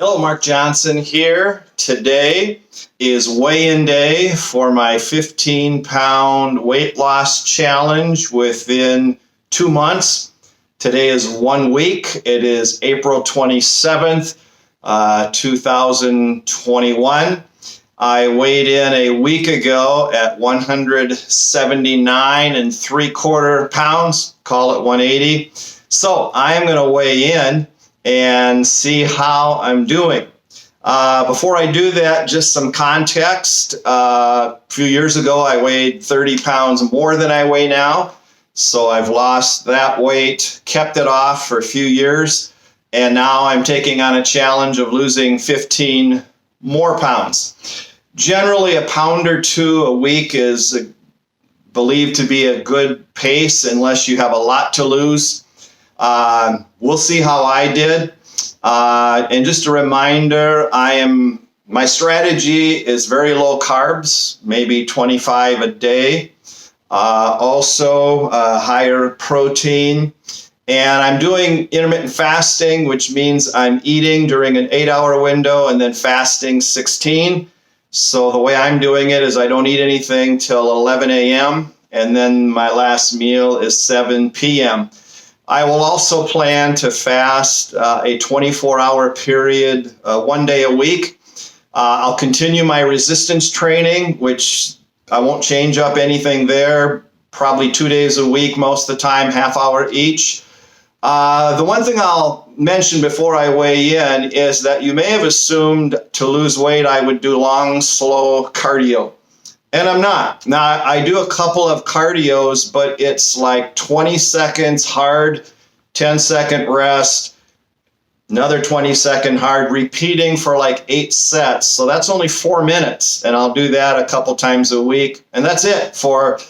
Hello, Mark Johnson here. Today is weigh-in day for my 15-pound weight loss challenge within 2 months. Today is 1 week. It is April 27th, 2021. I weighed in a week ago at 179 3/4 pounds, call it 180. So I am going to weigh in and see how I'm doing. Before I do that, just some context. A few years ago, I weighed 30 pounds more than I weigh now. So I've lost that weight, kept it off for a few years, and now I'm taking on a challenge of losing 15 more pounds. Generally, a pound or two a week is believed to be a good pace unless you have a lot to lose. We'll see how I did. And just a reminder, my strategy is very low carbs, maybe 25 a day. Also higher protein. And I'm doing intermittent fasting, which means I'm eating during an 8-hour window and then fasting 16. So the way I'm doing it is I don't eat anything till 11 a.m. and then my last meal is 7 p.m. I will also plan to fast a 24-hour period, 1 day a week. I'll continue my resistance training, which I won't change up anything there, probably 2 days a week most of the time, half hour each. The one thing I'll mention before I weigh in is that you may have assumed to lose weight I would do long, slow cardio. And I'm not. Now, I do a couple of cardios, but it's like 20 seconds hard, 10-second rest, another 20-second hard, repeating for like 8 sets. So that's only 4 minutes, and I'll do that a couple times a week. And that's it for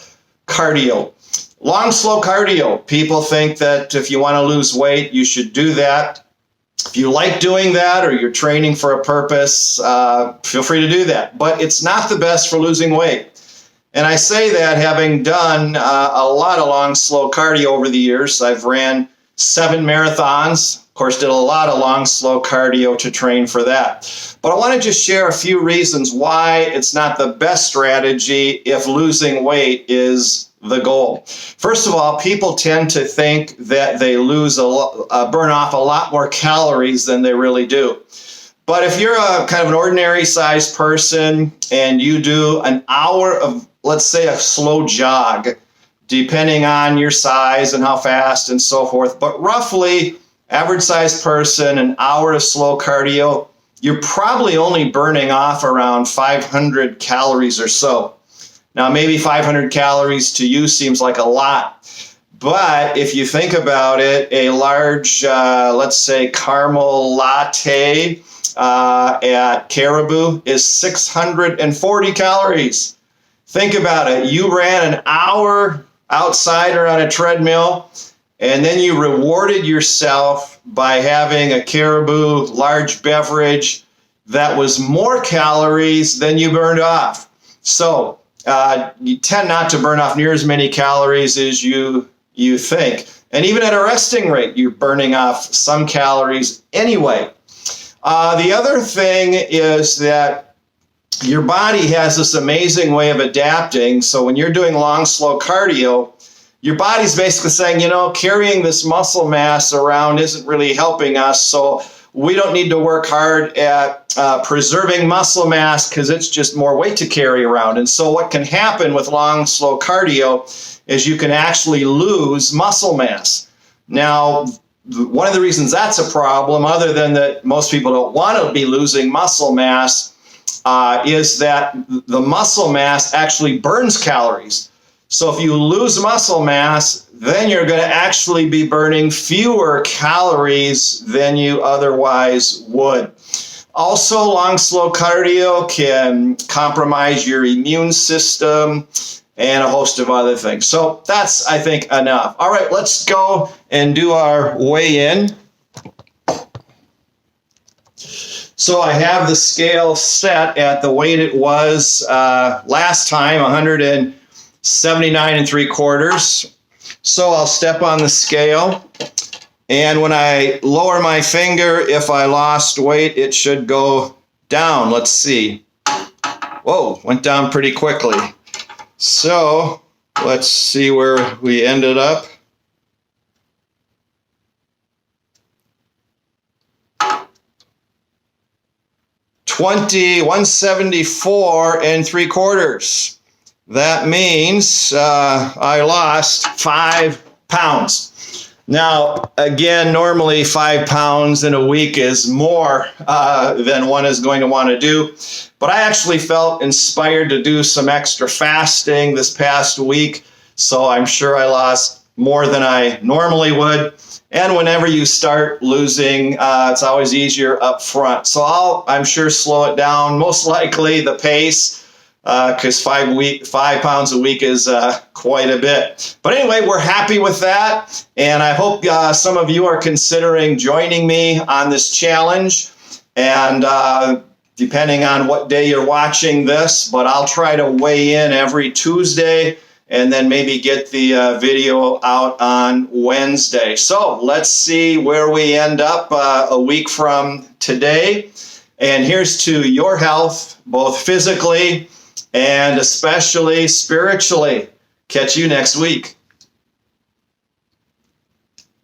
cardio. Long, slow cardio. People think that if you want to lose weight, you should do that. If you like doing that or you're training for a purpose, feel free to do that. But it's not the best for losing weight. And I say that having done a lot of long, slow cardio over the years. I've ran 7 marathons. Of course, did a lot of long, slow cardio to train for that. But I want to just share a few reasons why it's not the best strategy if losing weight is the goal. First of all, people tend to think that they burn off a lot more calories than they really do. But if you're a kind of an ordinary sized person and you do an hour of, let's say, a slow jog, depending on your size and how fast and so forth, but roughly average sized person, an hour of slow cardio, you're probably only burning off around 500 calories or so. Now, maybe 500 calories to you seems like a lot, but if you think about it, a large, let's say, caramel latte at Caribou is 640 calories. Think about it. You ran an hour outside or on a treadmill, and then you rewarded yourself by having a Caribou large beverage that was more calories than you burned off. So you tend not to burn off near as many calories as you think. And even at a resting rate, you're burning off some calories anyway. The other thing is that your body has this amazing way of adapting. So when you're doing long, slow cardio, your body's basically saying, carrying this muscle mass around isn't really helping us. So we don't need to work hard at preserving muscle mass because it's just more weight to carry around. And so what can happen with long, slow cardio is you can actually lose muscle mass. Now, one of the reasons that's a problem, other than that most people don't want to be losing muscle mass, is that the muscle mass actually burns calories. So if you lose muscle mass, then you're going to actually be burning fewer calories than you otherwise would. Also, long, slow cardio can compromise your immune system and a host of other things. So that's, I think, enough. All right, let's go and do our weigh-in. So I have the scale set at the weight it was last time, 179 3/4. So I'll step on the scale And when I lower my finger, if I lost weight, it should go down. Let's see. Whoa, went down pretty quickly. So let's see where we ended up. $21.74 That means I lost 5 pounds. Now, again, normally 5 pounds in a week is more than one is going to want to do. But I actually felt inspired to do some extra fasting this past week. So I'm sure I lost more than I normally would. And whenever you start losing, it's always easier up front. So I'm sure slow it down, most likely the pace, because 5 pounds a week is quite a bit. But anyway, we're happy with that. And I hope some of you are considering joining me on this challenge. And depending on what day you're watching this, but I'll try to weigh in every Tuesday and then maybe get the video out on Wednesday. So let's see where we end up a week from today. And here's to your health, both physically and especially spiritually. Catch you next week.